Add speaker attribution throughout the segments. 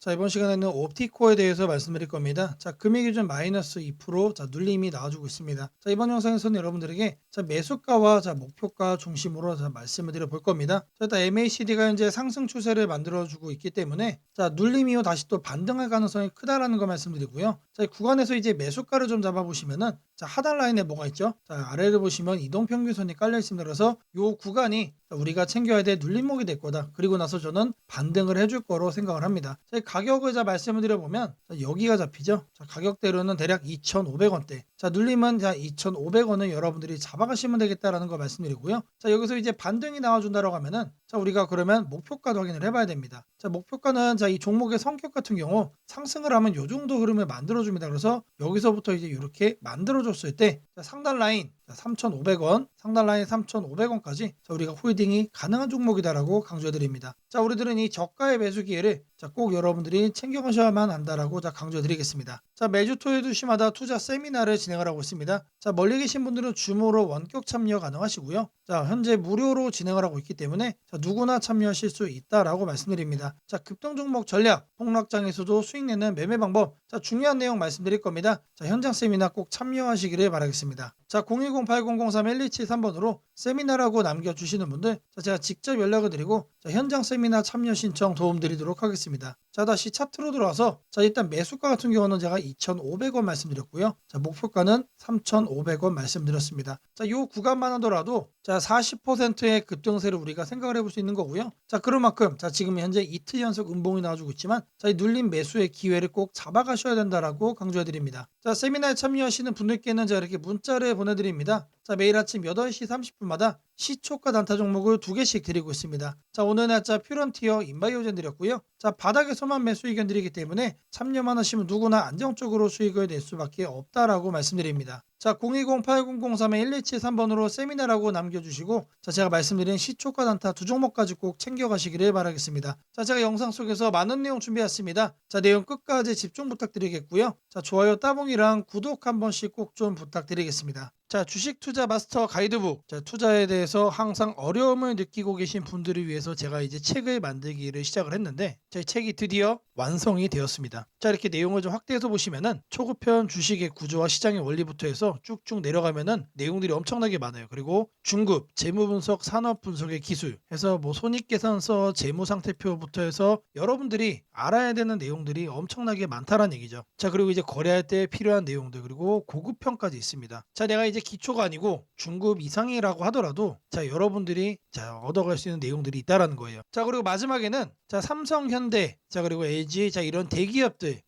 Speaker 1: 자, 이번 시간에는 옵티코어에 대해서 말씀드릴 겁니다. 자, 금액 기준 마이너스 2%, 자, 눌림이 나와주고 있습니다. 자, 이번 영상에서는 여러분들에게 자, 매수가와 자, 목표가 중심으로 자, 말씀을 드려 볼 겁니다. 자, 일단 MACD가 현재 상승 추세를 만들어주고 있기 때문에 자, 눌림 이후 다시 또 반등할 가능성이 크다라는 거 말씀드리고요. 자, 이 구간에서 이제 매수가를 좀 잡아보시면은 자, 하단 라인에 뭐가 있죠? 자, 아래를 보시면 이동평균선이 깔려 있습니다. 그래서 이 구간이 우리가 챙겨야 될 눌림목이 될 거다. 그리고 나서 저는 반등을 해줄 거로 생각을 합니다. 자, 가격을 자 말씀을 드려보면 자, 여기가 잡히죠. 자, 가격대로는 대략 2,500원대. 자, 눌림은 자 2,500원을 여러분들이 잡아가시면 되겠다라는 거 말씀드리고요. 자, 여기서 이제 반등이 나와준다라고 하면은 자, 우리가 그러면 목표가도 확인을 해봐야 됩니다. 자, 목표가는 자, 이 종목의 성격 같은 경우 상승을 하면 요 정도 흐름을 만들어줍니다. 그래서 여기서부터 이제 이렇게 만들어줬을 때 자, 상단 라인 3,500원, 상단 라인 3,500원까지 우리가 홀딩이 가능한 종목이다라고 강조해드립니다. 자, 우리들은 이 저가의 매수 기회를 자, 꼭 여러분들이 챙겨가셔야만 한다라고 자, 강조해드리겠습니다. 자, 매주 토요일 2시마다 투자 세미나를 진행을 하고 있습니다. 자, 멀리 계신 분들은 줌으로 원격 참여 가능하시고요. 자, 현재 무료로 진행을 하고 있기 때문에 자, 누구나 참여하실 수 있다라고 말씀드립니다. 자, 급등 종목 전략, 폭락장에서도 수익 내는 매매 방법, 자, 중요한 내용 말씀드릴 겁니다. 자, 현장 세미나 꼭 참여하시기를 바라겠습니다. 자, 010-8003-1273번으로 세미나라고 남겨주시는 분들 자, 제가 직접 연락을 드리고 자, 현장 세미나 참여 신청 도움드리도록 하겠습니다. 자, 다시 차트로 들어와서 자, 일단 매수가 같은 경우는 제가 2,500원 말씀드렸고요. 자, 목표가는 3,500원 말씀드렸습니다. 자, 요 구간만 하더라도 자, 40%의 급등세를 우리가 생각을 해볼 수 있는 거고요. 자, 그런 만큼 자, 지금 현재 이틀 연속 음봉이 나와주고 있지만 자, 이 눌림 매수의 기회를 꼭 잡아가셔야 된다라고 강조해드립니다. 자, 세미나에 참여하시는 분들께는 제가 이렇게 문자를 보내드립니다. 자, 매일 아침 8시 30분마다 시초가 단타 종목을 2개씩 드리고 있습니다. 자, 오늘 날짜 퓨런티어 인바이오젠 드렸고요. 자, 바닥에서만 매수 의견 드리기 때문에 참여만 하시면 누구나 안정적으로 수익을 낼 수밖에 없다라고 말씀드립니다. 자, 020-8003-1273번으로 세미나라고 남겨주시고 자, 제가 말씀드린 시초가 단타 두 종목까지 꼭 챙겨가시기를 바라겠습니다. 자, 제가 영상 속에서 많은 내용 준비했습니다. 자, 내용 끝까지 집중 부탁드리겠고요. 자, 좋아요 따봉이랑 구독 한 번씩 꼭 좀 부탁드리겠습니다. 자, 주식 투자 마스터 가이드북. 자, 투자에 대해서 항상 어려움을 느끼고 계신 분들을 위해서 제가 이제 책을 만들기를 시작을 했는데 제 책이 드디어 완성이 되었습니다. 자, 이렇게 내용을 좀 확대해서 보시면은 초급편 주식의 구조와 시장의 원리부터 해서 쭉쭉 내려가면은 내용들이 엄청나게 많아요. 그리고 중급, 재무 분석, 산업 분석의 기술 해서 뭐 손익계산서, 재무 상태표부터 해서 여러분들이 알아야 되는 내용들이 엄청나게 많다라는 얘기죠. 자, 그리고 이제 거래할 때 필요한 내용들 그리고 고급편까지 있습니다. 자, 내가 이제 기초가 아니고 중급 이상이라고 하더라도 자, 여러분들이 자, 얻어갈 수 있는 내용들이 있다라는 거예요. 자, 그리고 마지막에는 자, 삼성, 현대, 자, 그리고 LG, 자, 이런 대기업들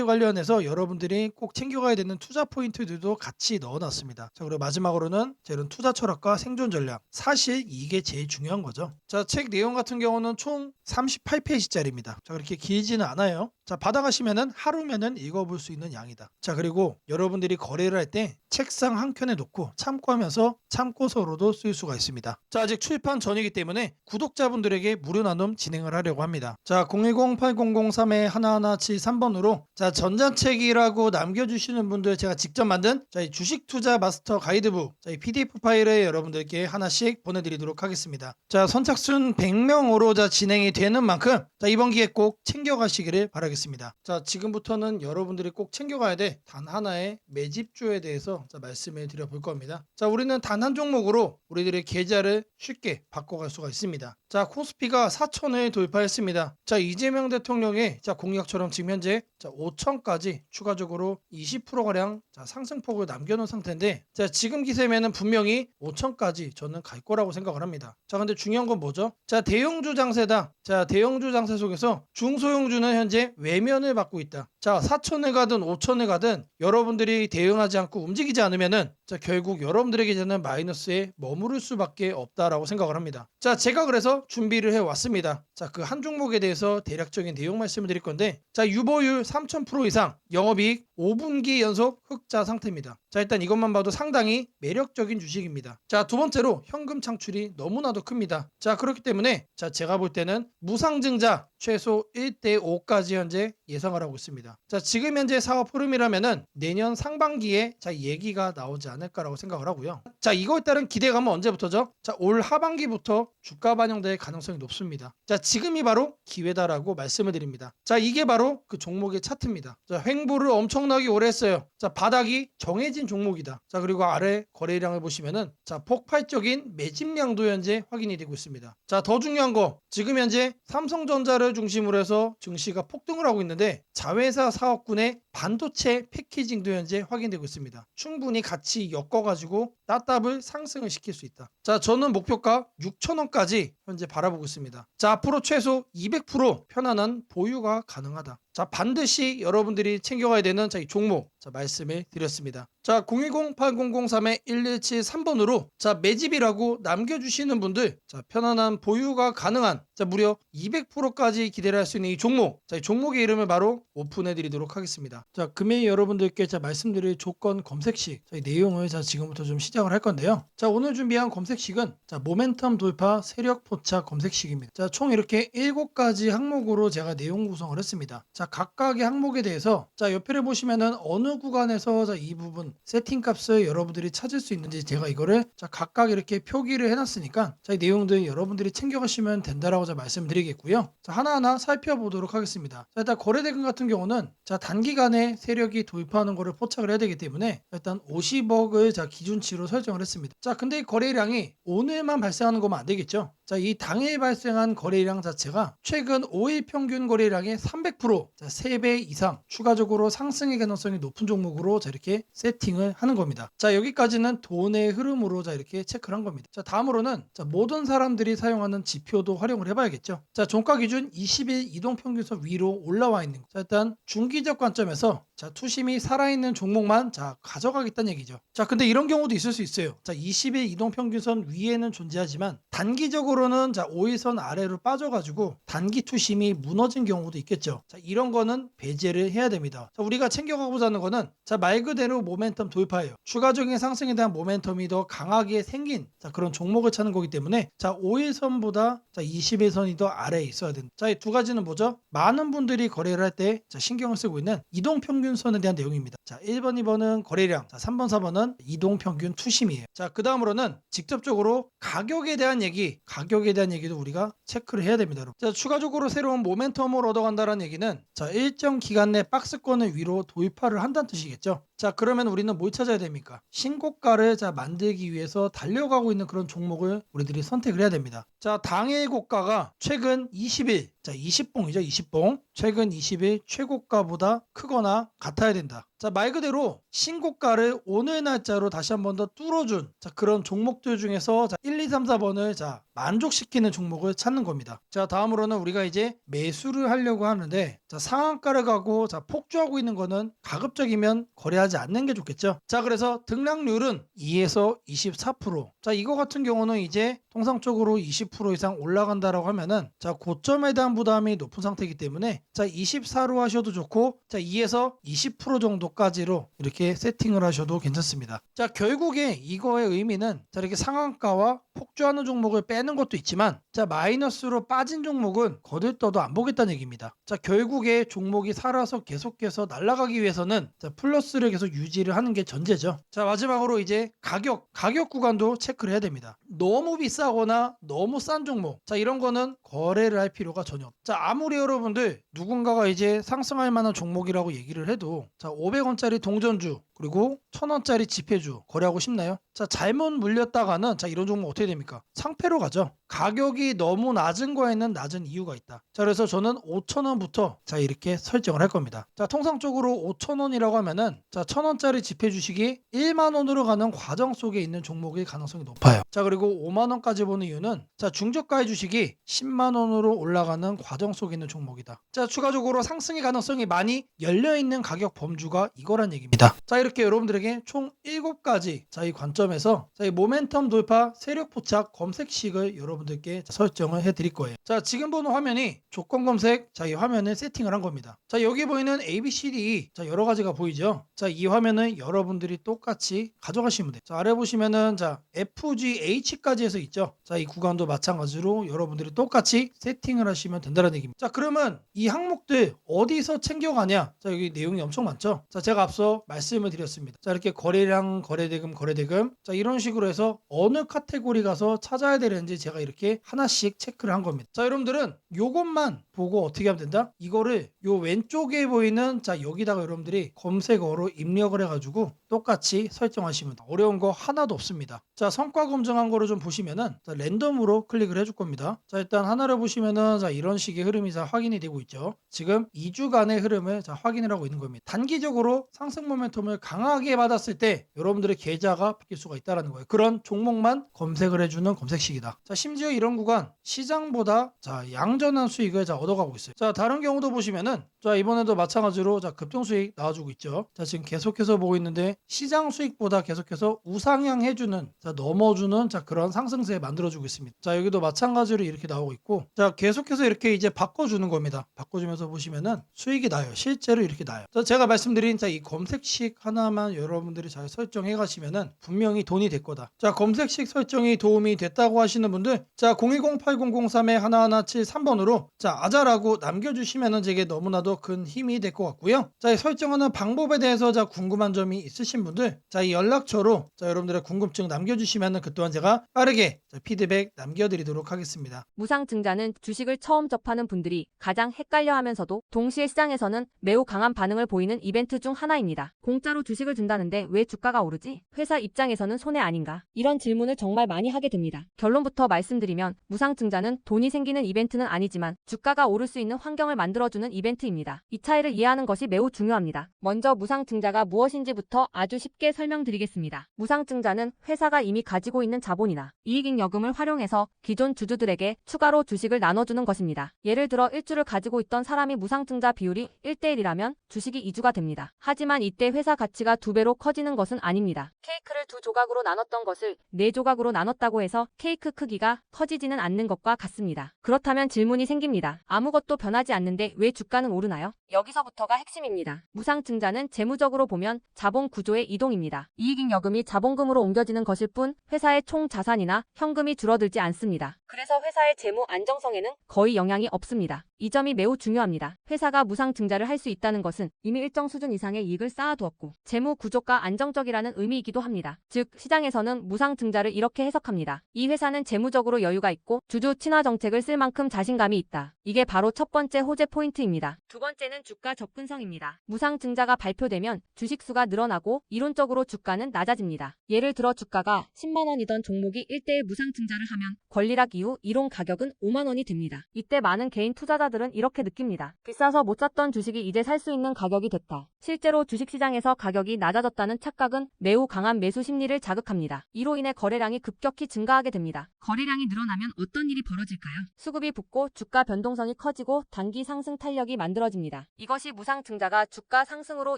Speaker 1: 관련해서 여러분들이 꼭 챙겨가야 되는 투자 포인트들도 같이 넣어놨습니다. 자, 그리고 마지막으로는 자, 이런 투자 철학과 생존 전략. 사실 이게 제일 중요한 거죠. 자, 책 내용 같은 경우는 총 38페이지짜리입니다. 자, 그렇게 길지는 않아요. 자, 받아가시면은 하루면은 읽어볼 수 있는 양이다. 자, 그리고 여러분들이 거래를 할 때 책상 한 켠에 놓고 참고하면서 참고서로도 쓸 수가 있습니다. 자, 아직 출판 전이기 때문에 구독자분들에게 무료 나눔 진행을 하려고 합니다. 자, 010-8003-1173번으로 자, 전자책이라고 남겨주시는 분들 제가 직접 만든 자, 이 주식 투자 마스터 가이드북 자, 이 PDF 파일을 여러분들께 하나씩 보내드리도록 하겠습니다. 자, 선착순 100명으로 자, 진행이 되는 만큼 자, 이번 기회 꼭 챙겨가시기를 바라겠습니다. 자, 지금부터는 여러분들이 꼭 챙겨가야 돼 단 하나의 매집주에 대해서 자, 말씀을 드려볼 겁니다. 자, 우리는 단 한 종목으로 우리들의 계좌를 쉽게 바꿔갈 수가 있습니다. 자, 코스피가 4천을 돌파했습니다. 자, 이재명 대통령의 자, 공약처럼 지금 현재 자, 5천까지 추가적으로 20%가량 자, 상승폭을 남겨놓은 상태인데 자, 지금 기세면은 분명히 5천까지 저는 갈 거라고 생각을 합니다. 자, 근데 중요한 건 뭐죠? 자, 대형주 장세다. 자, 대형주 장세 속에서 중소형주는 현재 외면을 받고 있다. 자, 4천을 가든 5천을 가든 여러분들이 대응하지 않고 움직이지 않으면은 자, 결국 여러분들에게 저는 마이너스에 머무를 수밖에 없다라고 생각을 합니다. 자, 제가 그래서 준비를 해왔습니다. 자, 그 한 종목에 대해서 대략적인 내용 말씀을 드릴 건데 자, 유보율 3000% 이상 영업이익 5분기 연속 흑자 상태입니다. 자, 일단 이것만 봐도 상당히 매력적인 주식입니다. 자, 두 번째로 현금 창출이 너무나도 큽니다. 자, 그렇기 때문에 자, 제가 볼 때는 무상증자 최소 1대 5까지 현재 예상을 하고 있습니다. 자, 지금 현재 사업 흐름이라면은 내년 상반기에 자, 얘기가 나오지 않을까라고 생각을 하고요. 자, 이거에 따른 기대감은 언제부터죠? 자, 올 하반기부터 주가 반영될 가능성이 높습니다. 자, 지금이 바로 기회다라고 말씀을 드립니다. 자, 이게 바로 그 종목의 차트입니다. 자, 횡보를 엄청나게 오래 했어요. 자, 바닥이 정해진 종목이다. 자, 그리고 아래 거래량을 보시면은 자, 폭발적인 매집량도 현재 확인이 되고 있습니다. 자, 더 중요한 거 지금 현재 삼성전자를 중심으로 해서 증시가 폭등을 하고 있는데 자회사 사업군의 반도체 패키징도 현재 확인되고 있습니다. 충분히 같이 엮어가지고 따답을 상승을 시킬 수 있다. 자, 저는 목표가 6,000원까지 현재 바라보고 있습니다. 자, 앞으로 최소 200% 편안한 보유가 가능하다. 자, 반드시 여러분들이 챙겨가야 되는 자, 이 종목 자, 말씀을 드렸습니다. 자, 010-8003-1173번으로 자, 매집이라고 남겨주시는 분들 자, 편안한 보유가 가능한 자, 무려 200%까지 기대를 할 수 있는 이 종목 자, 이 종목의 이름을 바로 오픈해 드리도록 하겠습니다. 자, 금일 여러분들께 자, 말씀드릴 조건 검색식 자, 이 내용을 자, 지금부터 좀 시작을 할 건데요. 자, 오늘 준비한 검색식은 자, 모멘텀 돌파 세력 포착 검색식입니다. 자, 총 이렇게 7가지 항목으로 제가 내용 구성을 했습니다. 자, 각각의 항목에 대해서 자, 옆에를 보시면은 어느 구간에서 자, 이 부분 세팅 값을 여러분들이 찾을 수 있는지 제가 이거를 자, 각각 이렇게 표기를 해놨으니까 자, 이 내용들 여러분들이 챙겨가시면 된다라고 자, 말씀드리겠고요. 자, 하나하나 살펴보도록 하겠습니다. 자, 일단 거래대금 같은 경우는 자, 단기간에 세력이 돌파하는 거를 포착을 해야 되기 때문에 일단 50억을 자, 기준치로 설정을 했습니다. 자, 근데 이 거래량이 오늘만 발생하는 거면 안 되겠죠. 자, 이 당일 발생한 거래량 자체가 최근 5일 평균 거래량의 300% 자, 3배 이상 추가적으로 상승의 가능성이 높은 종목으로 자, 이렇게 세팅을 하는 겁니다. 자, 여기까지는 돈의 흐름으로 자, 이렇게 체크를 한 겁니다. 자, 다음으로는 자, 모든 사람들이 사용하는 지표도 활용을 해봐야겠죠. 자, 종가 기준 20일 이동평균선 위로 올라와 있는 거. 자, 일단 중기적 관점에서 자, 투심이 살아있는 종목만 자, 가져가겠다는 얘기죠. 자, 근데 이런 경우도 있을 수 있어요. 자, 20일 이동평균선 위에는 존재하지만 단기적으로는 자, 5일선 아래로 빠져가지고 단기 투심이 무너진 경우도 있겠죠. 자, 이런 거는 배제를 해야 됩니다. 자, 우리가 챙겨가고자 하는 거는 자, 말 그대로 모멘텀 돌파예요. 추가적인 상승에 대한 모멘텀이 더 강하게 생긴 자, 그런 종목을 찾는 거기 때문에 자, 5일선보다 자, 20일선이 더 아래에 있어야 된다. 자, 이 두 가지는 뭐죠? 많은 분들이 거래를 할 때 신경을 쓰고 있는 이동평균선에 대한 내용입니다. 자, 1번, 2번은 거래량, 자, 3번, 4번은 이동평균 투심이에요. 자, 그 다음으로는 직접적으로 가격에 대한 얘기도 우리가 체크를 해야 됩니다. 여러분. 자, 추가적으로 새로운 모멘텀을 얻어간다는 얘기는 자, 일정 기간 내 박스권을 위로 돌파를 한다는 뜻이겠죠. 자, 그러면 우리는 뭘 찾아야 됩니까? 신고가를 자, 만들기 위해서 달려가고 있는 그런 종목을 우리들이 선택을 해야 됩니다. 자, 당일 고가가 최근 20일, 자, 20봉이죠, 20봉. 최근 20일 최고가보다 크거나 같아야 된다. 자, 말 그대로 신고가를 오늘 날짜로 다시 한 번 더 뚫어준 자, 그런 종목들 중에서 자, 1, 2, 3, 4번을 자, 만족시키는 종목을 찾는 겁니다. 자, 다음으로는 우리가 이제 매수를 하려고 하는데 자, 상한가를 가고 자, 폭주하고 있는 거는 가급적이면 거래하지 않는 게 좋겠죠. 자, 그래서 등락률은 2에서 24%. 자, 이거 같은 경우는 이제 통상적으로 20% 이상 올라간다라고 하면은 자, 고점에 대한 부담이 높은 상태이기 때문에 자, 24로 하셔도 좋고 자, 2에서 20% 정도까지로 이렇게 세팅을 하셔도 괜찮습니다. 자, 결국에 이거의 의미는 자, 이렇게 상한가와 폭주하는 종목을 빼는 것도 있지만 자, 마이너스로 빠진 종목은 거들떠도 안 보겠다는 얘기입니다. 자, 결국에 종목이 살아서 계속해서 날아가기 위해서는 자, 플러스를 계속 유지를 하는 게 전제죠. 자, 마지막으로 이제 가격 구간도 체크를 해야 됩니다. 너무 비싸거나 너무 싼 종목 자, 이런 거는 거래를 할 필요가 전혀 없다. 자, 아무리 여러분들 누군가가 이제 상승할 만한 종목이라고 얘기를 해도 자, 500원짜리 동전주 그리고 1000원짜리 지폐주 거래하고 싶나요? 자, 잘못 물렸다가는 자, 이런 종목 어떻게 됩니까? 상패로 가죠. 가격이 너무 낮은 거에는 낮은 이유가 있다. 자, 그래서 저는 5,000원부터 자, 이렇게 설정을 할 겁니다. 자, 통상적으로 5,000원이라고 하면은 자, 1000원짜리 지폐 주식이 1만 원으로 가는 과정 속에 있는 종목일 가능성이 높아요. 자, 그리고 5만 원까지 보는 이유는 자, 중저가의 주식이 10만 원으로 올라가는 과정 속에 있는 종목이다. 자, 추가적으로 상승의 가능성이 많이 열려 있는 가격 범주가 이거란 얘기입니다. 자, 이렇게 여러분들에게 총 7가지 이 관점에서 이 모멘텀 돌파 세력 포착 검색식을 여러분들께 설정을 해 드릴 거예요. 자, 지금 보는 화면이 조건 검색 이 화면을 세팅을 한 겁니다. 자, 여기 보이는 ABCD 여러 가지가 보이죠. 자, 이 화면은 여러분들이 똑같이 가져가시면 돼요. 자, 아래 보시면은 FGH까지 해서 있죠. 자, 이 구간도 마찬가지로 여러분들이 똑같이 세팅을 하시면 된다는 얘기입니다. 자, 그러면 이 항목들 어디서 챙겨가냐? 자, 여기 내용이 엄청 많죠. 자, 제가 앞서 말씀을 드렸습니다. 자, 이렇게 거래량, 거래대금 자, 이런 식으로 해서 어느 카테고리 가서 찾아야 되는지 제가 이렇게 하나씩 체크를 한 겁니다. 자, 여러분들은 요것만 보고 어떻게 하면 된다? 이거를 요 왼쪽에 보이는 여기다가 여러분들이 검색어로 입력을 해가지고 똑같이 설정하시면 돼요. 어려운 거 하나도 없습니다. 자, 성과 검증한 거를 좀 보시면은 랜덤으로 클릭을 해줄 겁니다. 자, 일단 하나를 보시면은 이런 식의 흐름이 확인이 되고 있죠. 지금 2주간의 흐름을 확인을 하고 있는 겁니다. 단기적으로 상승 모멘텀을 강하게 받았을 때 여러분들의 계좌가 바뀔 수가 있다는 거예요. 그런 종목만 검색을 해주는 검색식이다. 자, 심지어 이런 구간 시장보다 양전한 수익을 얻어가고 있어요. 자, 다른 경우도 보시면은 이번에도 마찬가지로 급등 수익 나와주고 있죠. 자, 지금 계속해서 보고 있는데 시장 수익보다 계속해서 우상향 해주는 넘어주는 그런 상승세 만들어주고 있습니다. 자, 여기도 마찬가지로 이렇게 나오고 있고, 자, 계속해서 이렇게 이제 바꿔주는 겁니다. 바꿔주면서 보시면은 수익이 나요. 실제로 이렇게 나요. 자, 제가 말씀드린 이 검색식 하나만 여러분들이 잘 설정해 가시면은 분명히 돈이 될 거다. 자, 검색식 설정이 도움이 됐다고 하시는 분들, 자, 010-8003-1173번으로 아자라고 남겨주시면은 제게 너무나도 큰 힘이 될 것 같고요. 자, 이 설정하는 방법에 대해서 궁금한 점이 있으신 분들, 이 연락처로 여러분들의 궁금증 남겨주시면은 그 또한 제가 빠르게 피드백 남겨드리도록 하겠습니다.
Speaker 2: 무상증자는 주식을 처음 접하는 분들이 가장 헷갈려하면서도 동시에 시장에서는 매우 강한 반응을 보이는 이벤트 중 하나입니다. 공짜로 주식을 준다는데 왜 주가가 오르지? 회사 입장에서는 손해 아닌가? 이런 질문을 정말 많이 하게 됩니다. 결론부터 말씀드리면 무상증자는 돈이 생기는 이벤트는 아니지만 주가가 오를 수 있는 환경을 만들어주는 이벤트입니다. 이 차이를 이해하는 것이 매우 중요합니다. 먼저 무상증자가 무엇인지부터 아주 쉽게 설명드리겠습니다. 무상증자는 회사가 이미 가지고 있는 자본이나 이익잉여금을 활용해서 기존 주주들에게 추가로 주식을 나눠주는 것입니다. 예를 들어 1주를 가지고 있던 사람이 무상증자 비율이 1대1이라면 주식이 2주가 됩니다. 하지만 이때 회사 가치가 2배로 커지는 것은 아닙니다. 케이크를 2조각으로 나눴던 것을 4조각으로 나눴다고 해서 케이크 크기가 커지지는 않는 것과 같습니다. 그렇다면 질문이 생깁니다. 아무것도 변하지 않는데 왜 주가는 오르나요? 여기서부터가 핵심입니다. 무상증자는 재무적으로 보면 자본 구조의 이동입니다. 이익잉여금이 자본금으로 옮겨지는 것일 뿐 회사의 총 자산이나 현금이 줄어들지 않습니다. 그래서 회사의 재무 안정성에는 거의 영향이 없습니다. 이 점이 매우 중요합니다. 회사가 무상증자를 할 수 있다는 것은 이미 일정 수준 이상의 이익을 쌓아두었고 재무 구조가 안정적이라는 의미이기도 합니다. 즉 시장에서는 무상증자를 이렇게 해석합니다. 이 회사는 재무적으로 여유가 있고 주주 친화 정책을 쓸 만큼 자신감이 있다. 이게 바로 첫 번째 호재 포인트입니다. 두 번째는 주가 접근성입니다. 무상증자가 발표되면 주식수가 늘어나고 이론적으로 주가는 낮아집니다. 예를 들어 주가가 10만 원이던 종목이 1대1 무상증자를 하면 권리락 이후 이론 가격은 5만 원이 됩니다. 이때 많은 개인 투자자들은 이렇게 느낍니다. 비싸서 못 샀던 주식이 이제 살 수 있는 가격이 됐다. 실제로 주식시장에서 가격이 낮아졌다는 착각은 매우 강한 매수 심리를 자극합니다. 이로 인해 거래량이 급격히 증가하게 됩니다. 거래량이 늘어나면 어떤 일이 벌어질까요? 수급이 붙고 주가 변동성이 커지고 단기 상승 탄력이 만들어집니다. 이것이 무상증자가 주가 상승으로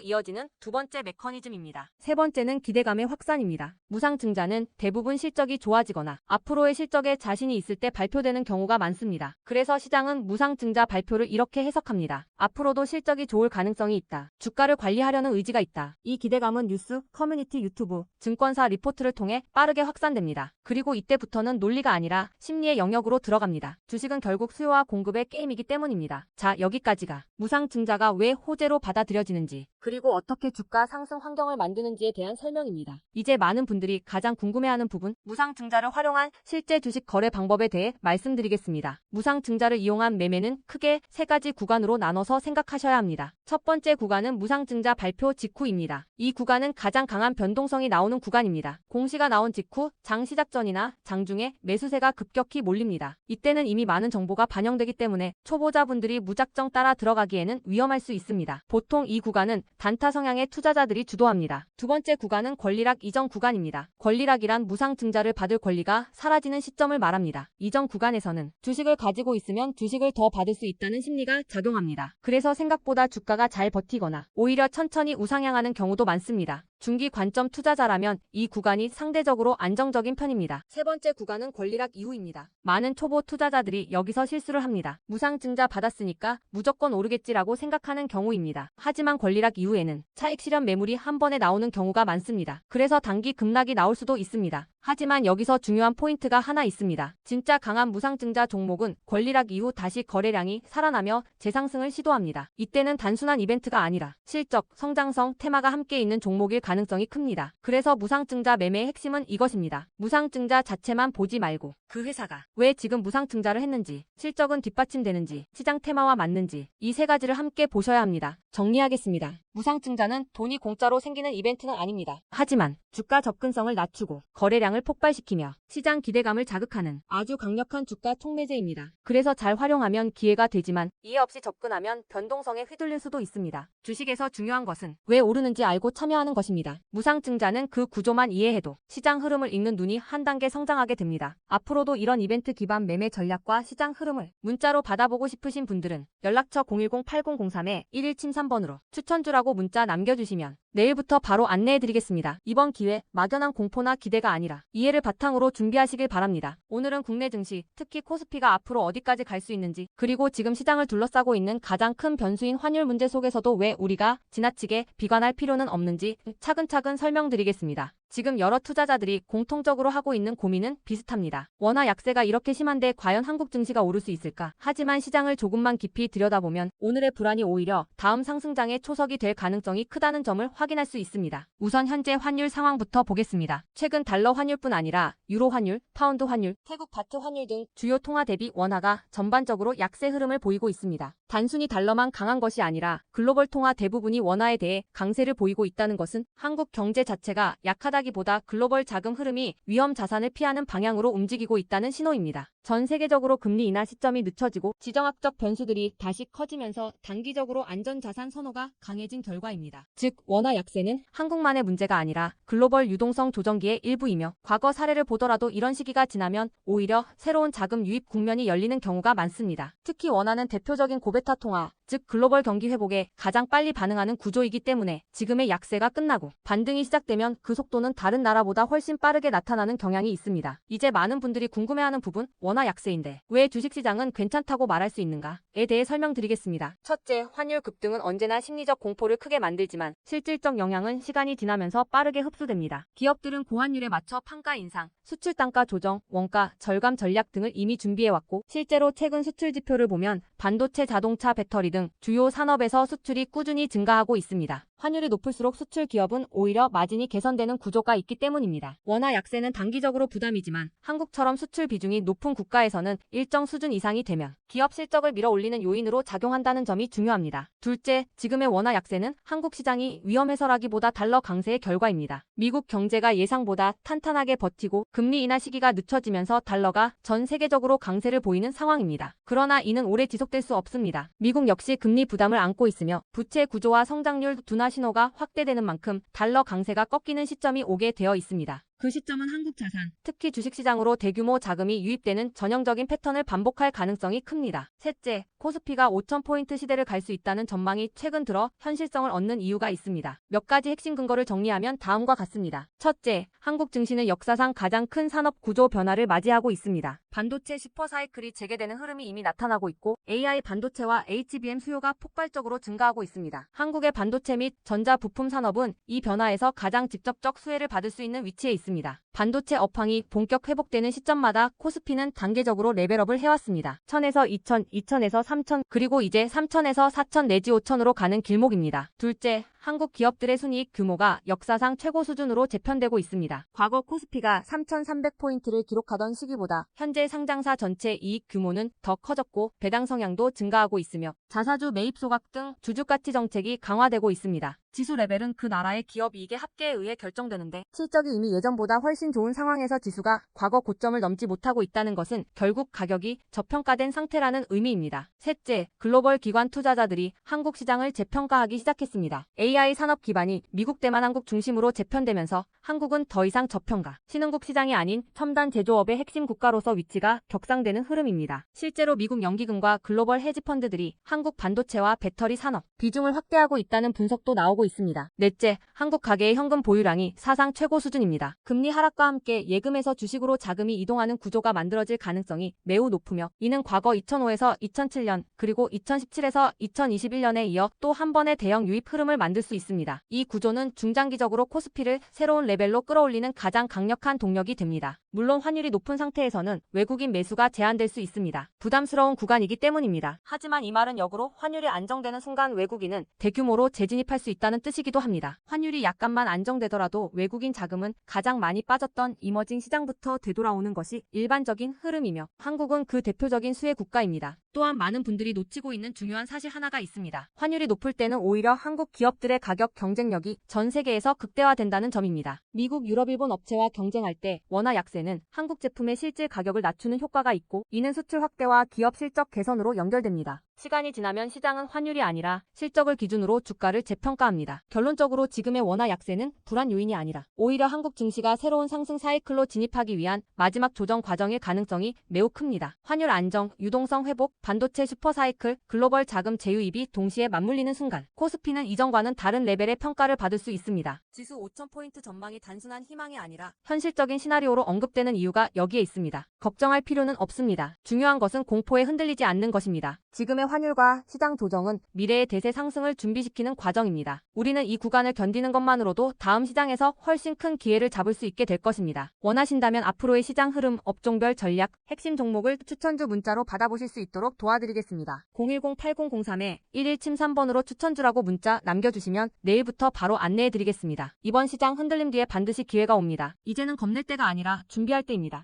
Speaker 2: 이어지는 두 번째 메커니즘입니다. 세 번째는 기대감의 확산입니다. 무상증자는 대부분 실적이 좋아지거나 앞으로의 실적에 자신이 있을 때 발표되는 경우가 많습니다. 그래서 시장은 무상증자 발표를 이렇게 해석합니다. 앞으로도 실적이 좋을 가능성이 있다. 주가를 관리하려는 의지가 있다. 이 기대감은 뉴스, 커뮤니티, 유튜브, 증권사 리포트를 통해 빠르게 확산됩니다. 그리고 이때부터는 논리가 아니라 심리의 영역으로 들어갑니다. 주식은 결국 수요와 공급의 게임이기 때문입니다. 자, 여기까지가 무상증자가 왜 호재로 받아들여지는지 그리고 어떻게 주가 상승 환경을 만드는지에 대한 설명입니다. 이제 많은 분들이 가장 궁금해하는 부분, 무상증자를 활용한 실제 주식 거래 방법에 대해 말씀드리겠습니다. 무상증자를 이용한 매매는 크게 세 가지 구간으로 나눠서 생각하셔야 합니다. 첫 번째 구간은 무상증자 발표 직후입니다. 이 구간은 가장 강한 변동성이 나오는 구간입니다. 공시가 나온 직후 장 시작 전이나 장중에 매수세가 급격히 몰립니다. 이때는 이미 많은 정보가 반영되기 때문에 초보자분들이 무작정 따라 들어가기에는 위험할 수 있습니다. 보통 이 구간은 단타 성향의 투자자들이 주도합니다. 두 번째 구간은 권리락 이전 구간입니다. 권리락이란 무상증자를 받을 권리가 사라지는 시점을 말합니다. 이전 구간에서는 주식을 가지고 있으면 주식을 더 받을 수 있다는 심리가 작용합니다. 그래서 생각보다 주가가 잘 버티거나 오히려 천천히 우상향하는 경우도 많습니다. 중기 관점 투자자라면 이 구간이 상대적으로 안정적인 편입니다. 세 번째 구간은 권리락 이후입니다. 많은 초보 투자자들이 여기서 실수를 합니다. 무상증자 받았으니까 무조건 오르겠지라고 생각하는 경우입니다. 하지만 권리락 이후에는 차익 실현 매물이 한 번에 나오는 경우가 많습니다. 그래서 단기 급락이 나올 수도 있습니다. 하지만 여기서 중요한 포인트가 하나 있습니다. 진짜 강한 무상증자 종목은 권리락 이후 다시 거래량이 살아나며 재상승을 시도합니다. 이때는 단순한 이벤트가 아니라 실적, 성장성, 테마가 함께 있는 종목일 가능성이 큽니다. 그래서 무상증자 매매의 핵심은 이것입니다. 무상증자 자체만 보지 말고 그 회사가 왜 지금 무상증자를 했는지, 실적은 뒷받침되는지, 시장 테마와 맞는지 이 세 가지를 함께 보셔야 합니다. 정리하겠습니다. 무상증자는 돈이 공짜로 생기는 이벤트는 아닙니다. 하지만 주가 접근성을 낮추고 거래량을 폭발시키며 시장 기대감을 자극하는 아주 강력한 주가 촉매제입니다. 그래서 잘 활용하면 기회가 되지만 이해 없이 접근하면 변동성에 휘둘릴 수도 있습니다. 주식에서 중요한 것은 왜 오르는지 알고 참여하는 것입니다. 무상증자는 그 구조만 이해해도 시장 흐름을 읽는 눈이 한 단계 성장하게 됩니다. 앞으로도 이런 이벤트 기반 매매 전략과 시장 흐름을 문자로 받아보고 싶으신 분들은 연락처 010-8003-1173번으로 추천주라고 문자 남겨주시면 내일부터 바로 안내해드리겠습니다. 이번 기회 막연한 공포나 기대가 아니라 이해를 바탕으로 준비하시길 바랍니다. 오늘은 국내 증시, 특히 코스피가 앞으로 어디까지 갈 수 있는지, 그리고 지금 시장을 둘러싸고 있는 가장 큰 변수인 환율 문제 속에서도 왜 우리가 지나치게 비관할 필요는 없는지 차근차근 설명드리겠습니다. 지금 여러 투자자들이 공통적으로 하고 있는 고민은 비슷합니다. 원화 약세가 이렇게 심한데 과연 한국 증시가 오를 수 있을까? 하지만 시장을 조금만 깊이 들여다보면 오늘의 불안이 오히려 다음 상승장의 초석이 될 가능성이 크다는 점을 확인할 수 있습니다. 우선 현재 환율 상황부터 보겠습니다. 최근 달러 환율뿐 아니라 유로 환율, 파운드 환율, 태국 바트 환율 등 주요 통화 대비 원화가 전반적으로 약세 흐름을 보이고 있습니다. 단순히 달러만 강한 것이 아니라 글로벌 통화 대부분이 원화에 대해 강세를 보이고 있다는 것은 한국 경제 자체가 약하다기보다 글로벌 자금 흐름이 위험 자산을 피하는 방향으로 움직이고 있다는 신호입니다. 전 세계적으로 금리 인하 시점이 늦춰지고 지정학적 변수들이 다시 커지면서 단기적으로 안전자산 선호가 강해진 결과입니다. 즉 원화 약세는 한국만의 문제가 아니라 글로벌 유동성 조정기의 일부이며 과거 사례를 보더라도 이런 시기가 지나면 오히려 새로운 자금 유입 국면이 열리는 경우가 많습니다. 특히 원화는 대표적인 고베타 통화, 즉 글로벌 경기 회복에 가장 빨리 반응하는 구조이기 때문에 지금의 약세가 끝나고 반등이 시작되면 그 속도는 다른 나라보다 훨씬 빠르게 나타나는 경향이 있습니다. 이제 많은 분들이 궁금해하는 부분, 원화 약세인데 왜 주식시장은 괜찮다고 말할 수 있는가에 대해 설명드리겠습니다. 첫째, 환율 급등은 언제나 심리적 공포를 크게 만들지만 실질적 영향은 시간이 지나면서 빠르게 흡수됩니다. 기업들은 고환율에 맞춰 판가 인상, 수출 단가 조정, 원가 절감 전략 등을 이미 준비해왔고 실제로 최근 수출 지표를 보면 반도체, 자동차, 배터리 등 주요 산업에서 수출이 꾸준히 증가하고 있습니다. 환율이 높을수록 수출 기업은 오히려 마진이 개선되는 구조가 있기 때문입니다. 원화 약세는 단기적으로 부담이지만 한국처럼 수출 비중이 높은 국가에서는 일정 수준 이상이 되면 기업 실적을 밀어올리는 요인으로 작용한다는 점이 중요합니다. 둘째, 지금의 원화 약세는 한국 시장이 위험해서라기보다 달러 강세의 결과입니다. 미국 경제가 예상보다 탄탄하게 버티고 금리 인하 시기가 늦춰지면서 달러가 전 세계적으로 강세를 보이는 상황입니다. 그러나 이는 오래 지속될 수 없습니다. 미국 역시 금리 부담을 안고 있으며 부채 구조와 성장률 둔화 신호가 확대되는 만큼 달러 강세가 꺾이는 시점이 오게 되어 있습니다. 그 시점은 한국 자산, 특히 주식시장으로 대규모 자금이 유입되는 전형적인 패턴을 반복할 가능성이 큽니다. 셋째, 코스피가 5,000포인트 시대를 갈 수 있다는 전망이 최근 들어 현실성을 얻는 이유가 있습니다. 몇 가지 핵심 근거를 정리하면 다음과 같습니다. 첫째, 한국 증시는 역사상 가장 큰 산업 구조 변화를 맞이하고 있습니다. 반도체 슈퍼사이클이 재개되는 흐름이 이미 나타나고 있고 AI 반도체와 HBM 수요가 폭발적으로 증가하고 있습니다. 한국의 반도체 및 전자 부품 산업은 이 변화에서 가장 직접적 수혜를 받을 수 있는 위치에 있습니다. 반도체 업황이 본격 회복되는 시점마다 코스피는 단계적으로 레벨업을 해왔습니다. 1000에서 2000, 2000에서 3000, 그리고 이제 3000에서 4000 내지 5000으로 가는 길목입니다. 둘째, 한국 기업들의 순이익 규모가 역사상 최고 수준으로 재편되고 있습니다. 과거 코스피가 3,300포인트를 기록하던 시기보다 현재 상장사 전체 이익 규모는 더 커졌고 배당 성향도 증가하고 있으며 자사주 매입 소각 등 주주가치 정책이 강화되고 있습니다. 지수 레벨은 그 나라의 기업 이익의 합계에 의해 결정되는데 실적이 이미 예전보다 훨씬 좋은 상황에서 지수가 과거 고점을 넘지 못하고 있다는 것은 결국 가격이 저평가된 상태라는 의미입니다. 셋째, 글로벌 기관 투자자들이 한국 시장을 재평가하기 시작했습니다. AI 산업 기반이 미국 대만 한국 중심으로 재편되면서 한국은 더 이상 저평가, 신흥국 시장이 아닌 첨단 제조업의 핵심 국가로서 위치가 격상되는 흐름입니다. 실제로 미국 연기금과 글로벌 헤지펀드들이 한국 반도체와 배터리 산업, 비중을 확대하고 있다는 분석도 나오고 있습니다. 넷째, 한국 가계의 현금 보유량이 사상 최고 수준입니다. 금리 하락과 함께 예금에서 주식으로 자금이 이동하는 구조가 만들어질 가능성이 매우 높으며 이는 과거 2005에서 2007년 그리고 2017에서 2021년에 이어 또 한 번의 대형 유입 흐름을 만들 수 있습니다. 이 구조는 중장기적으로 코스피를 새로운 레벨로 끌어올리는 가장 강력한 동력이 됩니다. 물론 환율이 높은 상태에서는 외국인 매수가 제한될 수 있습니다. 부담스러운 구간이기 때문입니다. 하지만 이 말은 역으로 환율이 안정되는 순간 외국인은 대규모로 재진입할 수 있다는 뜻이기도 합니다. 환율이 약간만 안정되더라도 외국인 자금은 가장 많이 빠졌던 이머징 시장부터 되돌아오는 것이 일반적인 흐름이며 한국은 그 대표적인 수혜 국가입니다. 또한 많은 분들이 놓치고 있는 중요한 사실 하나가 있습니다. 환율이 높을 때는 오히려 한국 기업들의 가격 경쟁력이 전 세계에서 극대화된다는 점입니다. 미국, 유럽, 일본 업체와 경쟁할 때 원화 약세는 한국 제품의 실질 가격을 낮추는 효과가 있고 이는 수출 확대와 기업 실적 개선으로 연결됩니다. 시간이 지나면 시장은 환율이 아니라 실적을 기준으로 주가를 재평가합니다. 결론적으로 지금의 원화 약세는 불안 요인이 아니라 오히려 한국 증시가 새로운 상승 사이클로 진입하기 위한 마지막 조정 과정일 가능성이 매우 큽니다. 환율 안정, 유동성 회복, 반도체 슈퍼 사이클, 글로벌 자금 재유입이 동시에 맞물리는 순간 코스피는 이전과는 다른 레벨의 평가를 받을 수 있습니다. 지수 5,000포인트 전망이 단순한 희망이 아니라 현실적인 시나리오로 언급되는 이유가 여기에 있습니다. 걱정할 필요는 없습니다. 중요한 것은 공포에 흔들리지 않는 것입니다. 지금의 환율과 시장 조정은 미래의 대세 상승을 준비시키는 과정입니다. 우리는 이 구간을 견디는 것만으로도 다음 시장에서 훨씬 큰 기회를 잡을 수 있게 될 것입니다. 원하신다면 앞으로의 시장 흐름, 업종별 전략, 핵심 종목을 추천주 문자로 받아보실 수 있도록 도와드리겠습니다. 010-8003-1173번으로 추천주라고 문자 남겨주시면 내일부터 바로 안내해드리겠습니다. 이번 시장 흔들림 뒤에 반드시 기회가 옵니다. 이제는 겁낼 때가 아니라 준비할 때입니다.